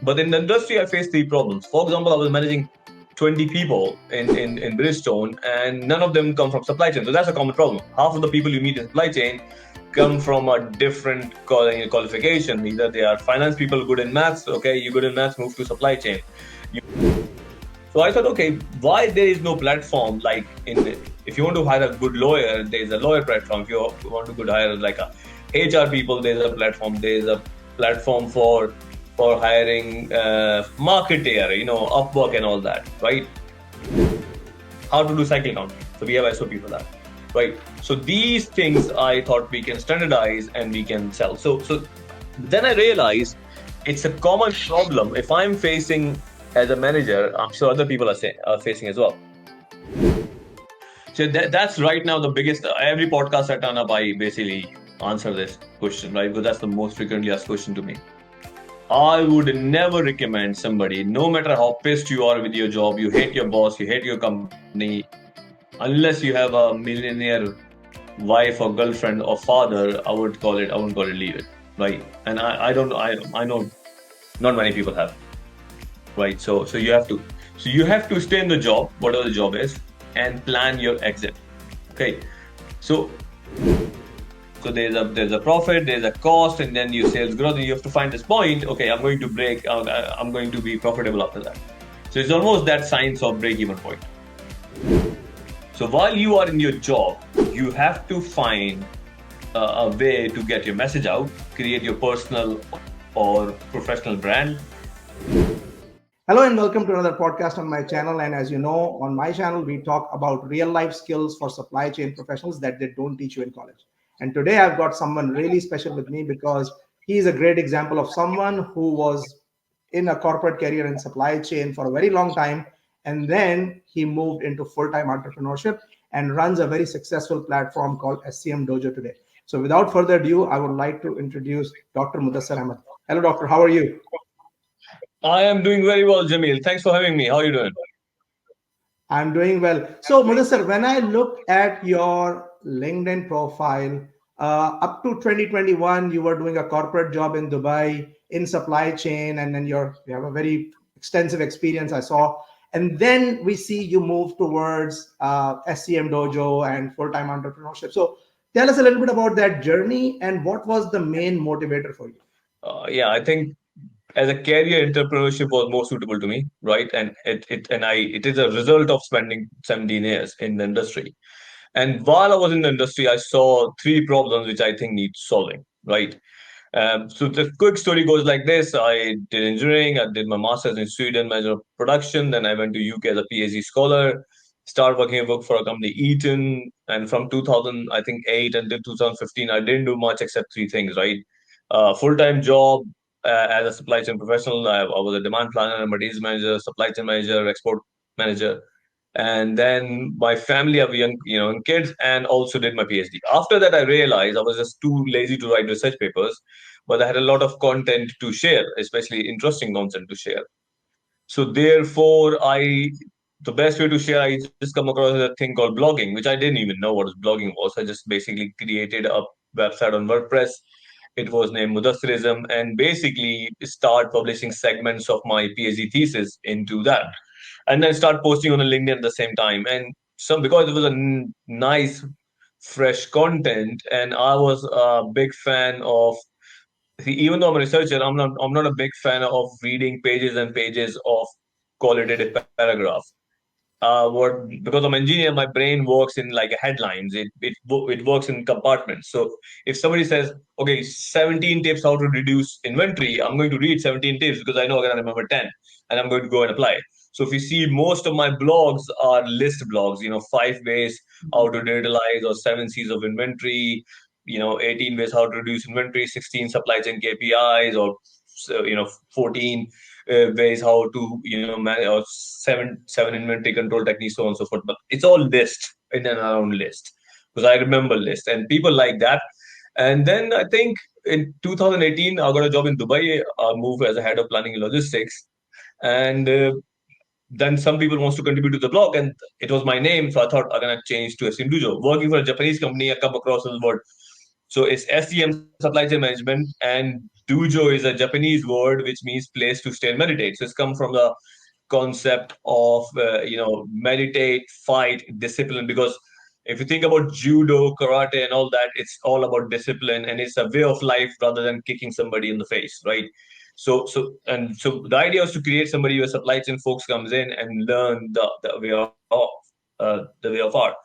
But in the industry, I faced three problems. For example, I was managing 20 people in Bridgestone, and none of them come from supply chain. So that's a common problem. Half of the people you meet in supply chain come from a different qualification. Either they are finance people good in maths, okay, you good in maths, move to supply chain. So I thought, okay, why there is no platform like if you want to hire a good lawyer, there's a lawyer platform. If you want to good hire like a HR people, there's a platform. There's a platform for hiring marketer, Upwork and all that, right? How to do cycle counting. So we have SOP for that, right? So these things I thought we can standardize and we can sell. So then I realized it's a common problem. If I'm facing as a manager, I'm sure other people are facing as well. So that's right now the biggest. Every podcast I turn up, I basically answer this question, right? Because that's the most frequently asked question to me. I would never recommend somebody, no matter how pissed you are with your job, you hate your boss, you hate your company, unless you have a millionaire wife or girlfriend or father, I wouldn't call it leave it, right? And I know not many people have, right? So you have to stay in the job, whatever the job is, and plan your exit. Okay. So there's a profit, there's a cost, and then your sales growth, and you have to find this point. Okay, I'm going to break. I'm going to be profitable after that. So it's almost that science of break-even point. So while you are in your job, you have to find a way to get your message out, create your personal or professional brand. Hello and welcome to another podcast on my channel. And as you know, on my channel, we talk about real life skills for supply chain professionals that they don't teach you in college. And today I've got someone really special with me because he is a great example of someone who was in a corporate career in supply chain for a very long time. And then he moved into full-time entrepreneurship and runs a very successful platform called SCM Dojo today. So without further ado, I would like to introduce Dr. Muddassir Ahmed. Hello, doctor. How are you? I am doing very well, Jamil. Thanks for having me. How are you doing? I'm doing well. So, Muddassir, when I look at your LinkedIn profile, up to 2021, you were doing a corporate job in Dubai in supply chain, and then you have a very extensive experience, I saw. And then we see you move towards SCM Dojo and full-time entrepreneurship. So, tell us a little bit about that journey and what was the main motivator for you? Yeah, I think as a career, entrepreneurship was more suitable to me, right? And it is a result of spending 17 years in the industry. And while I was in the industry, I saw three problems which I think need solving, right? So the quick story goes like this: I did engineering, I did my master's in Sweden, major of production. Then I went to UK as a PhD scholar. Started work for a company, Eaton, and from 2000, I think 8 until 2015, I didn't do much except three things, right? Full-time job as a supply chain professional. I was a demand planner, a materials manager, supply chain manager, export manager, and then my family have young kids, and also did my PhD. After that, I realized I was just too lazy to write research papers, but I had a lot of content to share, especially interesting content to share. So therefore, the best way to share, I just come across a thing called blogging, which I didn't even know what blogging was. I just basically created a website on WordPress. It was named Muddassirism, and basically start publishing segments of my PhD thesis into that, and then start posting on the LinkedIn at the same time. And some because it was a nice, fresh content, and I was a big fan of. See, even though I'm a researcher, I'm not a big fan of reading pages and pages of qualitative paragraph. What Because I'm an engineer, my brain works in like headlines. It works in compartments. So if somebody says, okay, 17 tips how to reduce inventory, I'm going to read 17 tips because I know I'm gonna remember 10, and I'm going to go and apply. So if you see, most of my blogs are list blogs. 5 ways how to digitalize, or 7 C's of inventory. 18 ways how to reduce inventory, 16 supply chain KPIs, or 14 ways how to manage, or seven inventory control techniques, so on and so forth. But it's all list in and around list, because I remember list and people like that. And then I think in 2018 I got a job in Dubai. I moved as a head of planning and logistics, and then some people wants to contribute to the blog, and it was my name, so I thought I'm gonna change to SCM Dojo. Working for a Japanese company, I come across this word. So it's SCM, supply chain management, and dojo is a Japanese word which means place to stay and meditate. So it's come from the concept of meditate, fight, discipline. Because if you think about judo, karate, and all that, it's all about discipline, and it's a way of life rather than kicking somebody in the face, right? So the idea was to create somebody where supply chain folks comes in and learn the way of the way of art.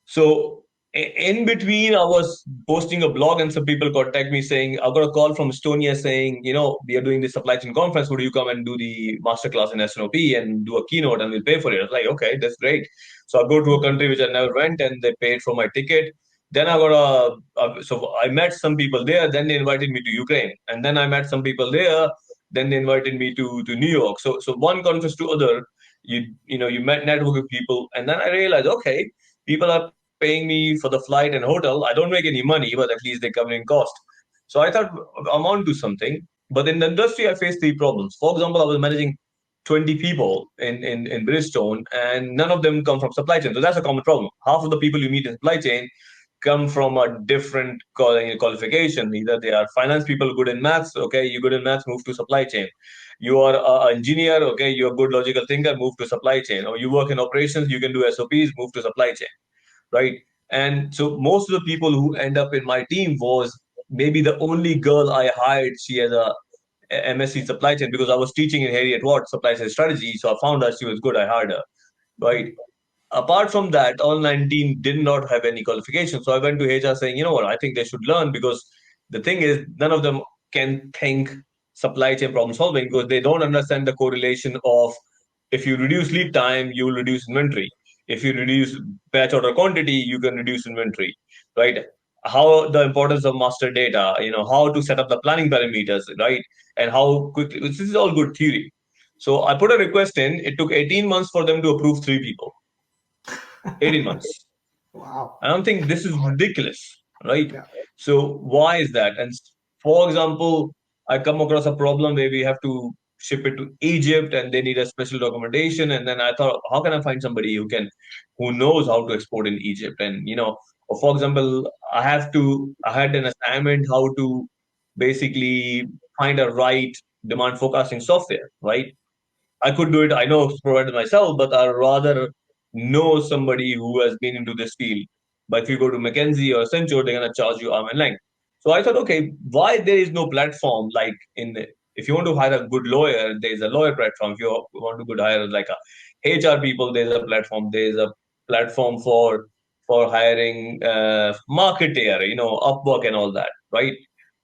So in between, I was posting a blog, and some people contact me saying, "I got a call from Estonia saying, we are doing this supply chain conference. Would you come and do the masterclass in SNOP and do a keynote, and we'll pay for it?" I was like, "Okay, that's great." So I go to a country which I never went, and they paid for my ticket. Then so I met some people there. Then they invited me to Ukraine, and then I met some people there. Then they invited me to New York. So one conference to other, you met network of people, and then I realized, okay, people are paying me for the flight and hotel. I don't make any money, but at least they're covering cost. So I thought I'm on to something. But in the industry, I faced three problems. For example, I was managing 20 people in Bridgestone, and none of them come from supply chain. So that's a common problem. Half of the people you meet in supply chain come from a different qualification. Either they are finance people good in maths, okay, you good in maths, move to supply chain. You are an engineer, okay, you're a good logical thinker, move to supply chain. Or you work in operations, you can do SOPs, move to supply chain, right? And so most of the people who end up in my team was maybe the only girl I hired. She has a MSc supply chain because I was teaching in Harriet Watt supply chain strategy. So I found her, she was good, I hired her, right? Apart from that, all 19 did not have any qualification. So I went to HR saying, you know what, I think they should learn, because the thing is, none of them can think supply chain problem solving, because they don't understand the correlation of, if you reduce lead time, you will reduce inventory. If you reduce batch order quantity, you can reduce inventory, right? How the importance of master data, how to set up the planning parameters, right? And how quickly, this is all good theory. So I put a request in. It took 18 months for them to approve three people. 18 months. Wow. I don't think this is ridiculous, right? Yeah. So why is that? And for example, I come across a problem where we have to ship it to Egypt and they need a special documentation. And then I thought, how can I find somebody who knows how to export in Egypt? And, or for example, I had an assignment how to basically find a right demand forecasting software, right? I could do it. I know it's provided myself, but I'd rather know somebody who has been into this field. But if you go to McKinsey or Accenture, they're gonna charge you arm and leg. So I thought, okay, why there is no platform like if you want to hire a good lawyer, there's a lawyer platform. If you want to good hire like a HR people, there's a platform. There's a platform for hiring marketer, Upwork and all that, right?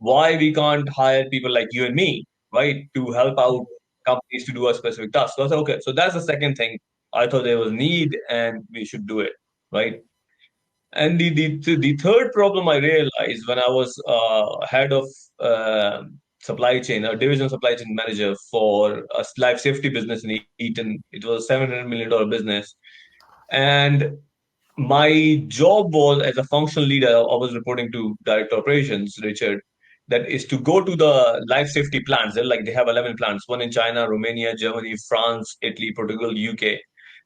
Why we can't hire people like you and me, right, to help out companies to do a specific task. So I said, okay, so that's the second thing. I thought there was need and we should do it, right? And the third problem I realized when I was head of supply chain, a division supply chain manager for a life safety business in Eaton. It was a $700 million business, and my job was as a functional leader. I was reporting to director operations, Richard, that is to go to the life safety plants. They have 11 plants, one in China, Romania, Germany, France, Italy, Portugal, UK.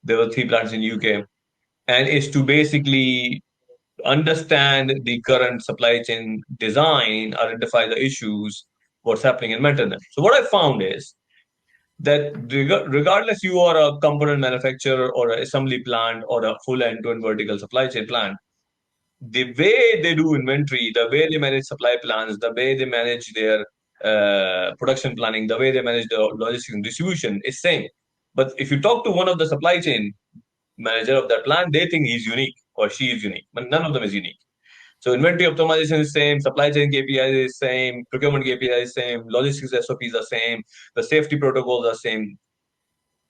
There were three plants in UK, and is to basically understand the current supply chain design, identify the issues, what's happening, and maintain them. So what I found is that regardless you are a component manufacturer or an assembly plant or a full end-to-end vertical supply chain plant, the way they do inventory, the way they manage supply plans, the way they manage their production planning, the way they manage the logistics and distribution is same. But if you talk to one of the supply chain manager of that plant, they think he's unique or she is unique, but none of them is unique. So inventory optimization is same, supply chain KPI is same, procurement KPI is same, logistics SOPs are same, the safety protocols are same,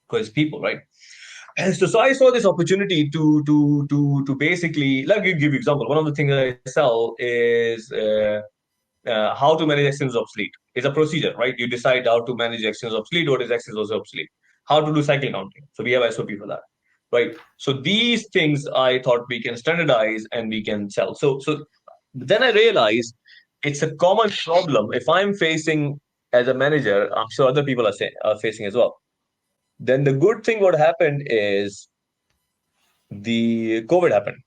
because people, right? And so I saw this opportunity to basically, like, give you example. One of the things I sell is how to manage exchange obsolete. It's a procedure, right? You decide how to manage exchange obsolete. What is exchange obsolete? How to do cycle counting. So we have SOP for that, right? So these things I thought we can standardize and we can sell. So then I realized it's a common problem. If I'm facing as a manager, I'm sure other people are facing as well. Then the good thing what happened is the COVID happened.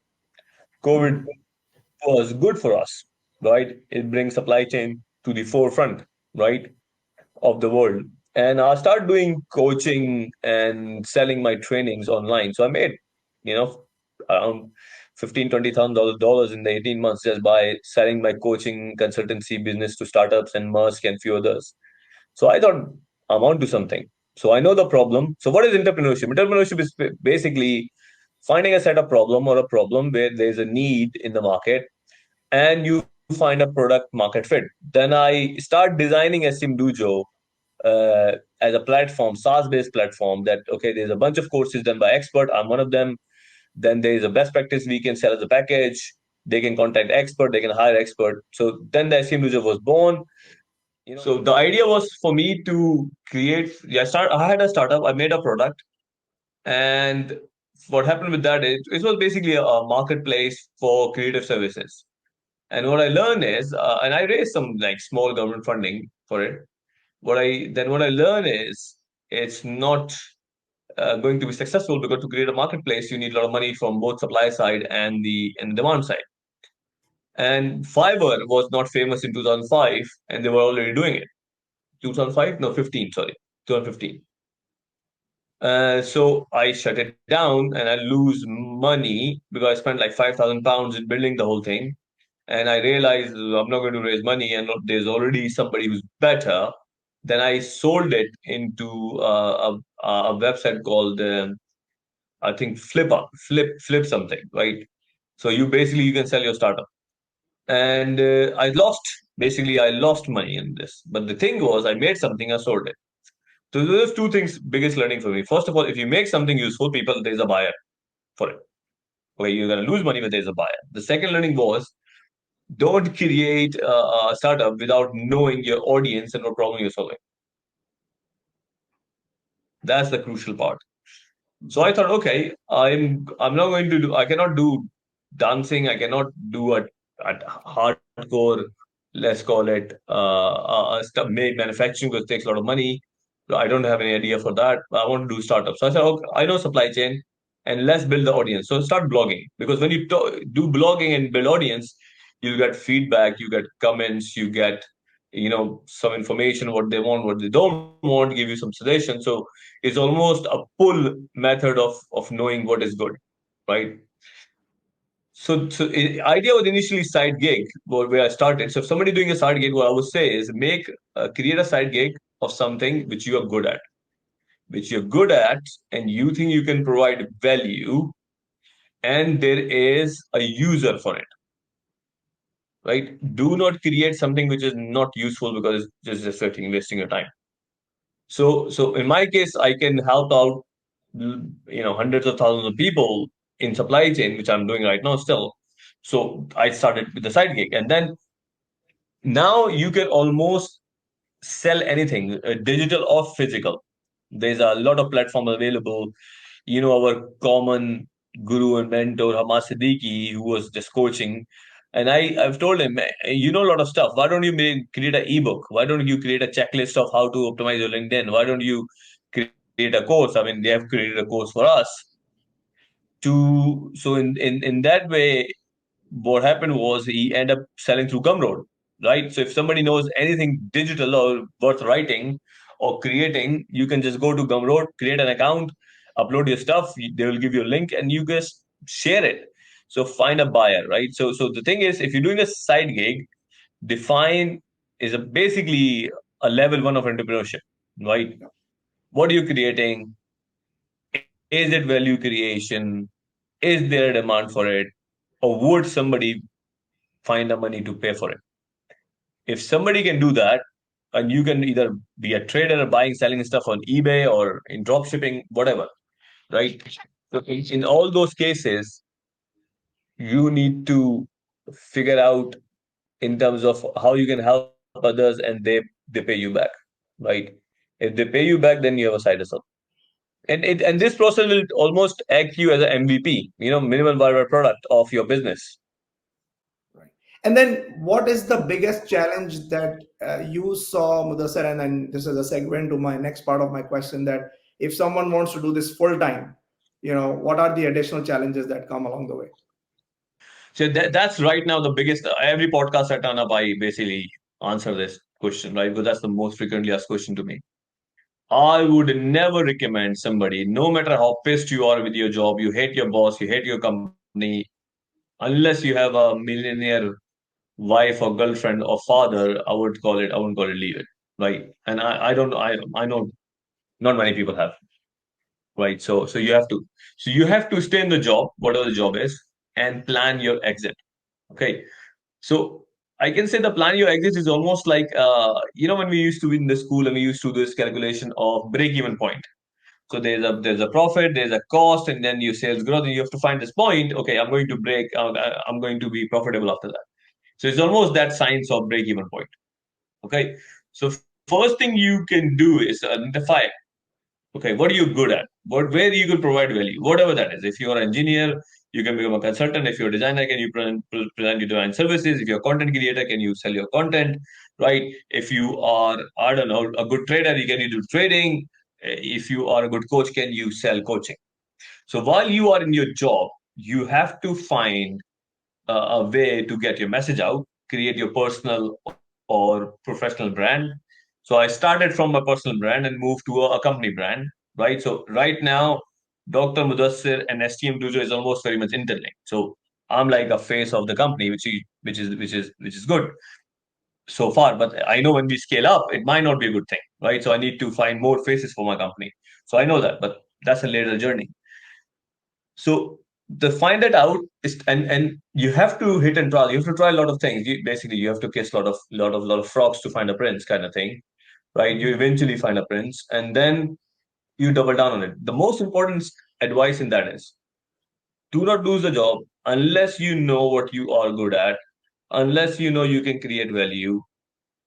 COVID Mhm. was good for us, right? It brings supply chain. to the forefront, right, of the world. And I started doing coaching and selling my trainings online. So I made, you know, around 15, $20,000 in the 18 months just by selling my coaching consultancy business to startups and Musk and few others. So I thought I'm on to something. So I know the problem. So what is entrepreneurship? Entrepreneurship is basically finding a set of problem or a problem where there's a need in the market and you find a product market fit. Then I start designing SCM Dojo as a platform, SaaS-based platform that, okay, there's a bunch of courses done by expert. I'm one of them. Then there is a best practice we can sell as a package. They can contact expert, they can hire expert. So then the SCM Dojo was born. So the idea was for me to create, I had a startup, I made a product. And what happened with that is it was basically a marketplace for creative services. And what I learned is, and I raised some like small government funding for it. What I learn is it's not going to be successful because to create a marketplace you need a lot of money from both supply side and the demand side. And Fiverr was not famous in 2005, and they were already doing it. 2005? No, 15. Sorry, 2015. So I shut it down and I lose money because I spent like £5,000 in building the whole thing. And I realized I'm not going to raise money and there's already somebody who's better. Then I sold it into a website called, I think, Flip something, right? So you can sell your startup. And I lost money in this. But the thing was, I made something, I sold it. So there's two things, biggest learning for me. First of all, if you make something useful, there's a buyer for it. Okay, you're going to lose money, but there's a buyer. The second learning was don't create a startup without knowing your audience and what problem you're solving. That's the crucial part. So I thought, okay, I'm not going to do. I cannot do dancing. I cannot do a hardcore. Let's call it stuff made manufacturing because it takes a lot of money. So I don't have any idea for that. I want to do startups. So I said, okay, I know supply chain, and let's build the audience. So start blogging because when you do blogging and build audience, you get feedback, you get comments, you get some information what they want, what they don't want, give you some suggestions. So it's almost a pull method of knowing what is good, right? So idea was initially side gig where I started. So if somebody doing a side gig, what I would say is create a side gig of something which you are good at, and you think you can provide value, and there is a user for it, right? Do not create something which is not useful because it's just distracting, wasting your time. So in my case, I can help out, hundreds of thousands of people in supply chain, which I'm doing right now still. So I started with the side gig, and then now you can almost sell anything, digital or physical. There's a lot of platforms available. Our common guru and mentor, Hamas Siddiqui, who was just coaching. And I've told him, you know a lot of stuff. Why don't you create an ebook? Why don't you create a checklist of how to optimize your LinkedIn? Why don't you create a course? I mean, they have created a course for us in that way, what happened was he ended up selling through Gumroad, right? So if somebody knows anything digital or worth writing or creating, you can just go to Gumroad, create an account, upload your stuff. They will give you a link, and you just share it. So find a buyer, right? So the thing is, if you're doing a side gig, define is basically a level one of entrepreneurship, right? What are you creating? Is it value creation? Is there a demand for it? Or would somebody find the money to pay for it? If somebody can do that, and you can either be a trader or buying, selling stuff on eBay or in drop shipping, whatever, right? So in all those cases, you need to figure out in terms of how you can help others and they pay you back, right? If they pay you back, then you have a side hustle. And this process will almost act you as an MVP, minimum viable product of your business. Right. And then, what is the biggest challenge that you saw, Muddassir? And then this is a segue into my next part of my question: that if someone wants to do this full time, what are the additional challenges that come along the way? So that's right now the biggest. Every podcast I turn up, I basically answer this question, right? Because that's the most frequently asked question to me. I would never recommend somebody, no matter how pissed you are with your job, you hate your boss, you hate your company, unless you have a millionaire wife or girlfriend or father, I wouldn't call it leave it, right? And I don't, I know not many people have, right? So you have to stay in the job, whatever the job is, and plan your exit. Okay. So I can say the plan your exit is almost like, when we used to be in the school and we used to do this calculation of break even point. So there's a profit, there's a cost, and then your sales growth, and you have to find this point. Okay, I'm going to break. I'm going to be profitable after that. So it's almost that science of break even point. Okay. So first thing you can do is identify. Okay, what are you good at? Where you can provide value, whatever that is. If you're an engineer, you can become a consultant. If you're a designer, can you present your design services? If you're a content creator, can you sell your content? Right? If you are, I don't know, a good trader, you can you do trading. If you are a good coach, can you sell coaching? So while you are in your job, you have to find a way to get your message out, create your personal or professional brand. So I started from my personal brand and moved to a company brand, right? So right now, Dr. Muddassir and STM Dojo is almost very much interlinked. So I'm like a face of the company, which is good so far. But I know when we scale up, it might not be a good thing, right? So I need to find more faces for my company. So I know that, but that's a later journey. So to find that out is, and you have to hit and try. You have to try a lot of things. Basically, you have to kiss a lot of frogs to find a prince, kind of thing, right? You eventually find a prince, and then you double down on it. The most important advice in that is, do not lose the job unless you know what you are good at, unless you know you can create value,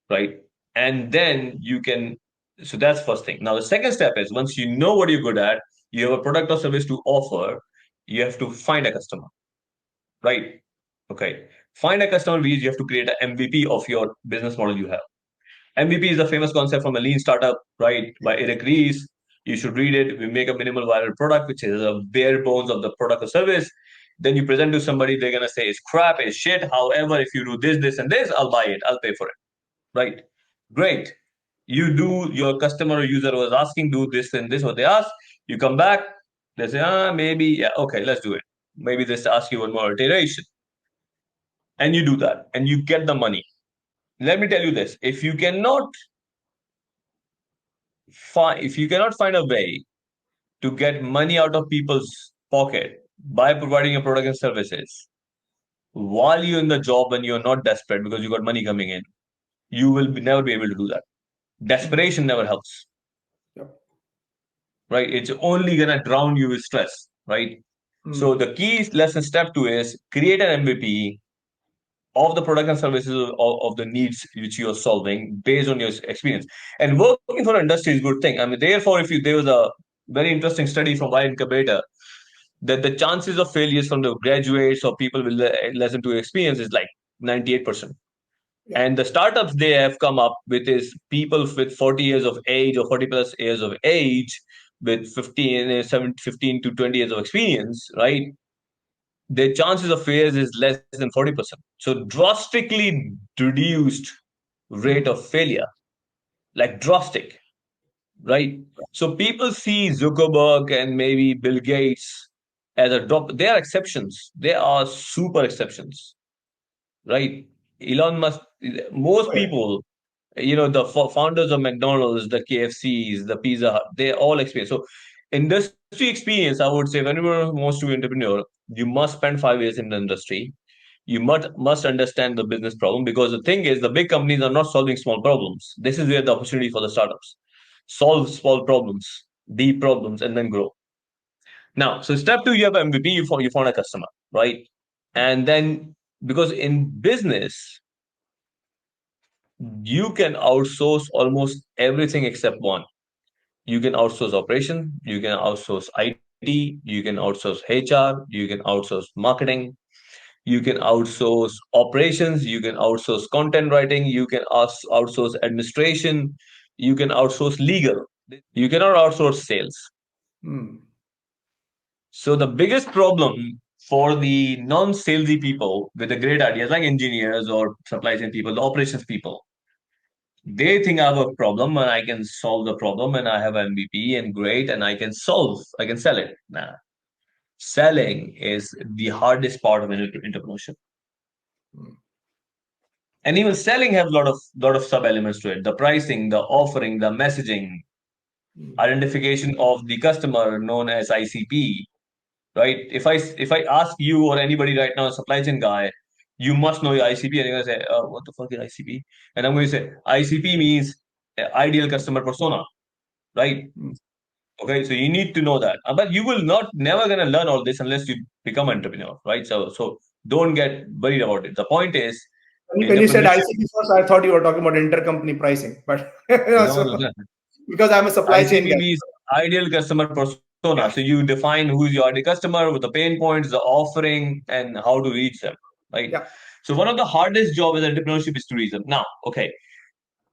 right? And then you can. So that's first thing. Now the second step is, once you know what you're good at, you have a product or service to offer. You have to find a customer, right? Okay. Find a customer means you have to create an MVP of your business model you have. MVP is a famous concept from a lean startup, right? By Eric Ries. You should read it. We make a minimal viral product, which is a bare bones of the product or service. Then you present to somebody, they're gonna say it's crap, it's shit. However, if you do this, this, and this, I'll buy it. I'll pay for it. Right? Great. You do, your customer or user was asking, do this and this, what they ask. You come back, they say, maybe, yeah, okay, let's do it. Maybe they ask you one more iteration, and you do that and you get the money. Let me tell you this: if you cannot find a way to get money out of people's pocket by providing your product and services while you're in the job and you're not desperate because you got money coming in, you will never be able to do that. Desperation never helps, Yep. right? It's only gonna drown you with stress, right? So Hmm. the key lesson step two is create an MVP of the product and services of the needs which you are solving based on your experience. And working for an industry is a good thing. I mean, therefore, if you there was a very interesting study from Y Incubator that the chances of failures from the graduates or people with less than two experience is like 98%. Yeah. And the startups they have come up with is people with 40 years of age or 40 plus years of age with 15 to 20 years of experience, right? Their chances of failures is less than 40%. So drastically reduced rate Hmm. of failure, like drastic, right? So people see Zuckerberg and maybe Bill Gates as a drop. They are exceptions. They are super exceptions, right? Elon Musk, most Oh, yeah. people, the founders of McDonald's, the KFCs, the Pizza Hut, they all experience. So industry experience, I would say, if anyone wants to be entrepreneur, you must spend 5 years in the industry. You must understand the business problem, because the thing is, the big companies are not solving small problems. This is where the opportunity for the startups. Solve small problems, deep problems, and then grow. Now, so step two, you have MVP, you found a customer, right? And then, because in business, you can outsource almost everything except one. You can outsource operation, you can outsource IT, you can outsource HR, you can outsource marketing, you can outsource operations, you can outsource content writing, you can outsource administration, you can outsource legal. You cannot outsource sales. Hmm. So the biggest problem for the non-salesy people with the great ideas like engineers or supply chain people, the operations people, They think I have a problem and I can solve the problem and I have MVP and great and I can sell it. Nah, selling is the hardest part of entrepreneurship. Mm, And even selling has a lot of sub elements to it: the pricing, the offering, the messaging, mm, identification of the customer known as ICP, right? If I ask you or anybody right now, a supply chain guy, you must know your ICP, and you're gonna say, "What the fuck is ICP?" And I'm going to say, ICP means ideal customer persona, right? mm. Okay, so you need to know that. But you will not never gonna learn all this unless you become entrepreneur, right? So don't get worried about it. The point is, When you said entrepreneurship. ICP first, I thought you were talking about intercompany pricing, but No, no, so no. because I'm a supply chain ICP guy. means ideal customer persona. So you define who is your ideal customer with the pain points, the offering, and how to reach them, right? Yeah. So one of the hardest jobs in entrepreneurship is to reach them. Now, okay.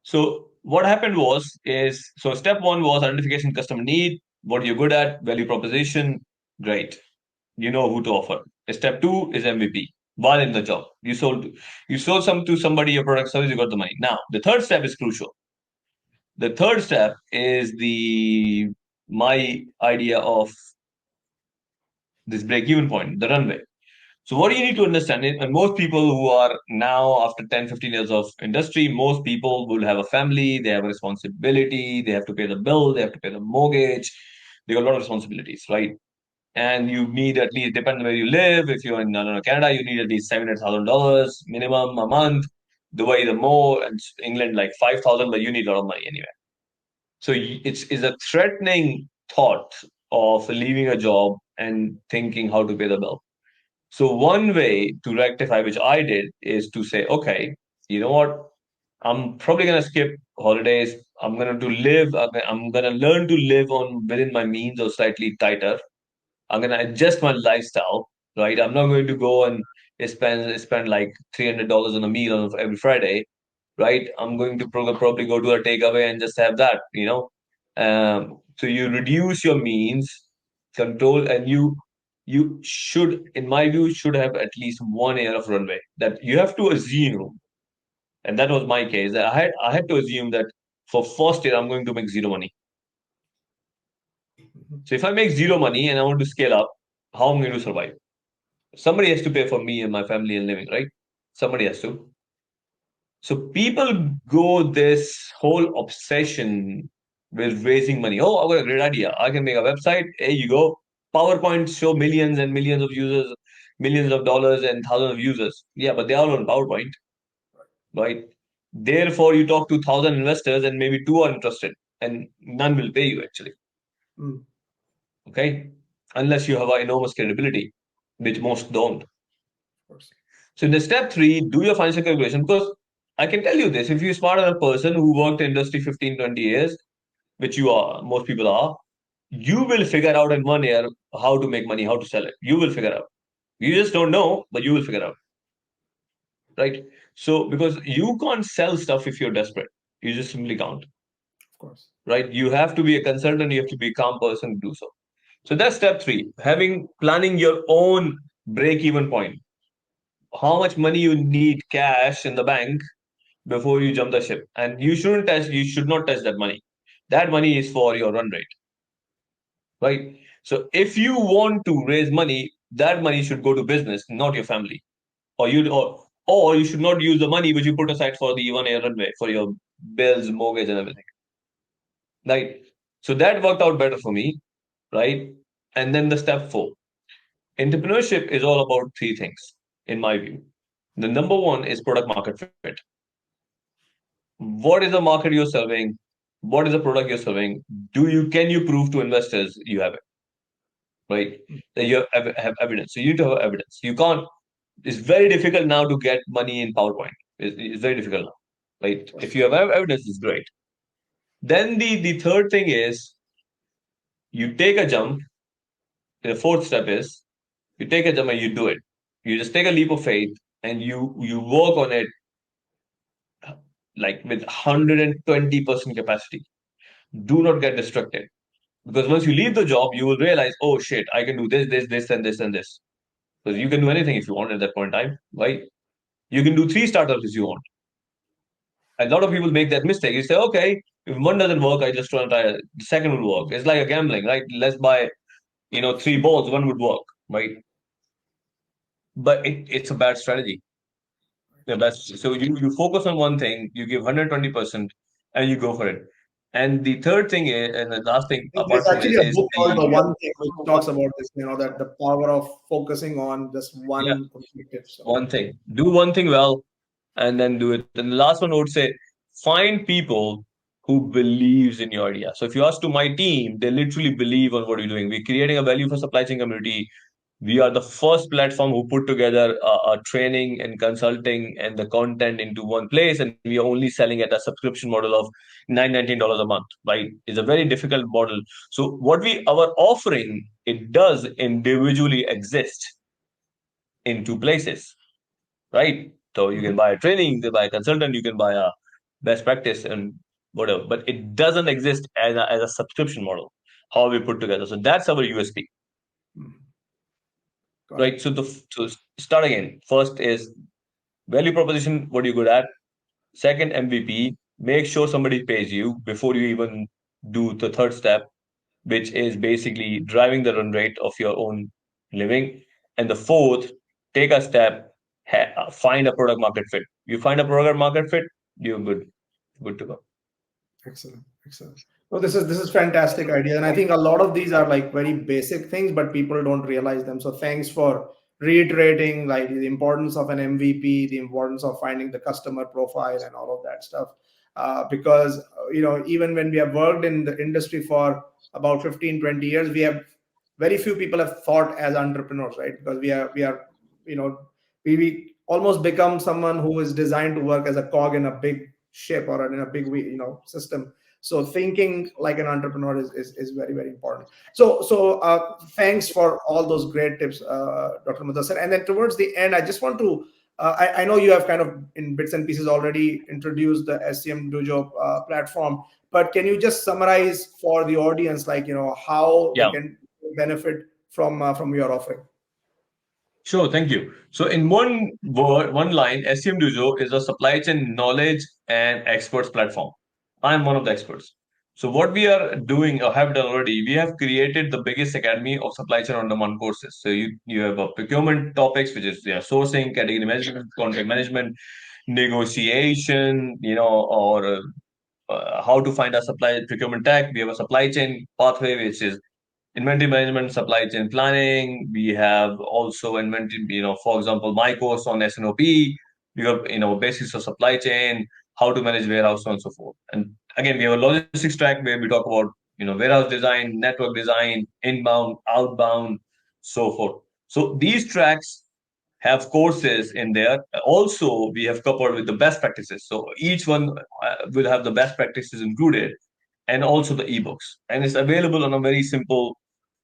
So what happened so step one was identification customer need, what you're good at, value proposition, great. You know who to offer. Step two is MVP. While in the job, you sold some to somebody your product service, you got the money. Now the third step is crucial. The third step is the my idea of this break-even point, the runway. So what do you need to understand? And most people who are now after 10, 15 years of industry, most people will have a family, they have a responsibility, they have to pay the bill, they have to pay the mortgage, they got a lot of responsibilities, right? And you need at least, depending where you live, if you're in, I don't know, Canada, you need at least $700,000 minimum a month. Dubai, the more, and England like 5,000, but you need a lot of money anyway. So it's a threatening thought of leaving a job and thinking how to pay the bill. So one way to rectify, which I did, is to say, okay, you know what? I'm probably gonna skip holidays. I'm gonna learn to live on within my means or slightly tighter. I'm gonna adjust my lifestyle, right? I'm not going to go and spend like $300 on a meal on every Friday, right? I'm going to probably go to a takeaway and just have that, you know. So you reduce your means, control, and you should, in my view, should have at least 1 year of runway that you have to assume, and that was my case. I had to assume that for first year I'm going to make zero money. So if I make zero money and I want to scale up, how am I going to survive? Somebody has to pay for me and my family and living, right? Somebody has to. So people go this whole obsession with raising money. Oh, I've got a great idea. I can make a website. Here you go. PowerPoint show millions and millions of users, millions of dollars and thousands of users. Yeah, but they're all on PowerPoint, right? Therefore, you talk to 1,000 investors and maybe two are interested and none will pay you actually. Mm, Okay. Unless you have an enormous credibility, which most don't. of course. So in the step three, do your financial calculation because I can tell you this, if you're smart as a person who worked in industry 15, 20 years, which you are, most people are, you will figure out in 1 year how to make money, how to sell it. You will figure out. You just don't know, but you will figure out. Right? So because you can't sell stuff if you're desperate. You just simply can't. Of course. Right? You have to be a consultant, you have to be a calm person to do so. So that's step three. Planning your own break-even point. How much money you need cash in the bank before you jump the ship. And you should not touch that money. That money is for your run rate, right? So if you want to raise money, that money should go to business, not your family. Or you should not use the money which you put aside for the 1 year runway for your bills, mortgage, and everything. Right. So that worked out better for me, right? And then the step four. Entrepreneurship is all about three things, in my view. The number one is product market fit. What is the market you're serving? What is the product you're serving? Can you prove to investors you have it, right? That you have evidence. So you need to have evidence. You can't. It's very difficult now to get money in PowerPoint. It's very difficult now, right? If you have evidence, it's great. Then the third thing is you take a jump. The fourth step is you take a jump and you do it. You just take a leap of faith and you work on it like with 120% capacity. Do not get distracted. Because once you leave the job, you will realize, oh shit, I can do this, and this, and this. Because you can do anything if you want at that point in time, right? You can do three startups if you want. A lot of people make that mistake. You say, okay, if one doesn't work, I just try the second will work. It's like a gambling, right? Let's buy, three balls, one would work, right? But it's a bad strategy. Yeah, so you focus on one thing, you give 120%, and you go for it. And the third thing is, and the last thing There's apart from actually this a is book called The the One Thing, which talks about this, that the power of focusing on just yeah, one objective. So, one thing. Do one thing well, and then do it. And the last one I would say, find people who believes in your idea. So if you ask to my team, they literally believe on what you're doing. We're creating a value for supply chain community. We are the first platform who put together a training and consulting and the content into one place, and we are only selling at a subscription model of $919 a month. Right? It's a very difficult model. So what we our offering, it does individually exist in two places, right? So you can mhm, buy a training, you can buy a consultant, you can buy a best practice and whatever, but it doesn't exist as a subscription model, how we put together. So that's our USP, mhm. Got right? it. So start again. First is value proposition, what are you good at? Second, MVP, make sure somebody pays you before you even do the third step, which is basically driving the run rate of your own living. And the fourth, take a step, find a product market fit. You find a product market fit, you're good to go. Excellent, excellent. Well, this is fantastic idea, and I think a lot of these are like very basic things, but people don't realize them. So thanks for reiterating like the importance of an MVP, the importance of finding the customer profile, and all of that stuff. Because even when we have worked in the industry for about 15, 20 years, we have very few people have thought as entrepreneurs, right? Because we are you know we almost become someone who is designed to work as a cog in a big ship or in a big system. So thinking like an entrepreneur is very, very important. So thanks for all those great tips, Dr. Muddassir. And then towards the end, I just want to I know you have kind of in bits and pieces already introduced the SCM Dojo platform, but can you just summarize for the audience, like how they Yeah, can benefit from your offering? sure. Thank you. So, in one word, one line, SCM Dojo is a supply chain knowledge and experts platform. I am one of the experts. So, what we are doing or have done already, we have created the biggest academy of supply chain on demand courses. So, you have a procurement topics, which is sourcing, category management, contract management, negotiation, or how to find a supply procurement tech. We have a supply chain pathway, which is inventory management, supply chain planning. We have also inventory, for example, my course on SNOP. We have, basics of supply chain, how to manage warehouse, so on and so forth. And again, we have a logistics track where we talk about, warehouse design, network design, inbound, outbound, so forth. So these tracks have courses in there. Also, we have coupled with the best practices. So each one will have the best practices included and also the ebooks. And it's available on a very simple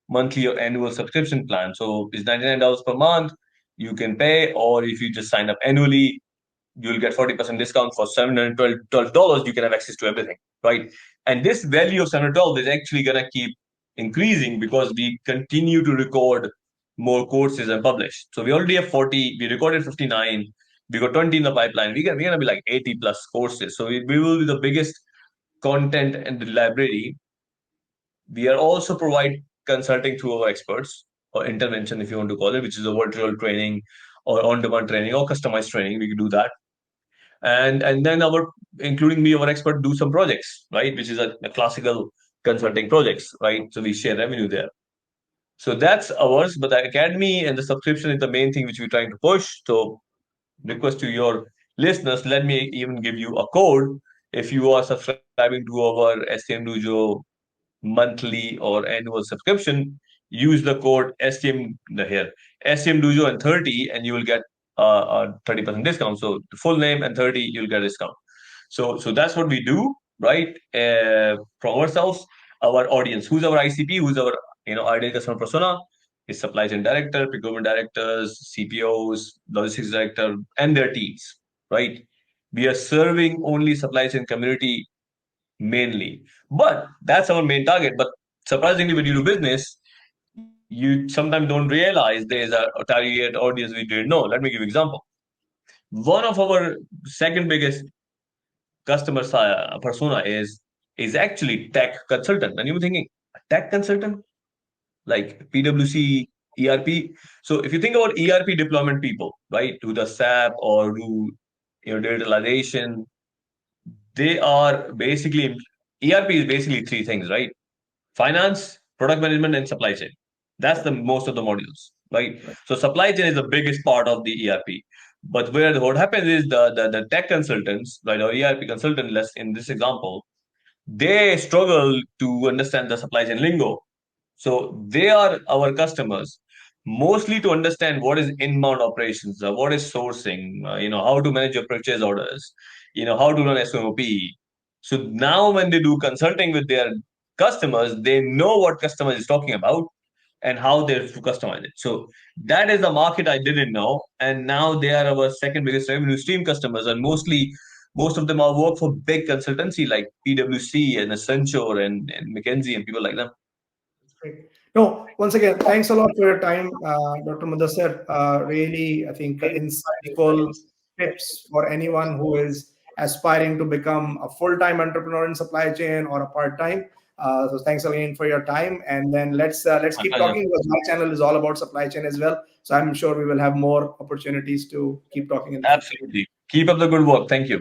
monthly or annual subscription plan. So it's $99 per month. You can pay, or if you just sign up annually, you'll get 40% discount for $712. You can have access to everything, right? And this value of 712 is actually going to keep increasing because we continue to record more courses and publish. So we already have 40, we recorded 59, we got 20 in the pipeline. We're going to be like 80 plus courses. So we will be the biggest content and the library. We are also provide consulting through our experts or intervention, if you want to call it, which is a virtual training or on-demand training or customized training. We can do that, and then our including me, our expert do some projects, right, which is a classical consulting projects, right. So we share revenue there. So that's ours. But the academy and the subscription is the main thing which we're trying to push. So request to your listeners, let me even give you a code. If you are subscribing to our STM Dojo monthly or annual subscription, use the code STM here, STM Dojo and 30, and you will get a 30% discount. So the full name and 30, you'll get a discount. So that's what we do, right? From ourselves, our audience, who's our ICP, who's our ideal customer persona, is supply chain director, procurement directors, CPOs, logistics director, and their teams, right? We are serving only supply chain community mainly. But that's our main target. But surprisingly, when you do business, you sometimes don't realize there is a target audience we didn't know. Let me give you an example. One of our second biggest persona is actually tech consultant. And you're thinking, a tech consultant? Like PwC, ERP. So if you think about ERP deployment people, right, who does SAP or do digitalization, they are basically ERP is basically three things, right? Finance, product management, and supply chain. That's the most of the modules, right? So supply chain is the biggest part of the ERP. But what happens is the tech consultants, right, or ERP consultant, less in this example, they struggle to understand the supply chain lingo. So they are our customers mostly to understand what is inbound operations, what is sourcing, how to manage your purchase orders, how to run SOP. So now when they do consulting with their customers, they know what customer is talking about and how they have to customize it. So that is the market I didn't know, and now they are our second biggest revenue stream customers, and most of them are work for big consultancy like PwC and Accenture and McKinsey and people like that. Great. No, once again, thanks a lot for your time, Dr. Muddassir. Really, I think insightful tips for anyone who is aspiring to become a full-time entrepreneur in supply chain or a part-time. So thanks again for your time, and then let's My keep pleasure. talking because my channel is all about supply chain as well. So I'm sure we will have more opportunities to keep talking in the future. Absolutely. Keep up the good work. Thank you.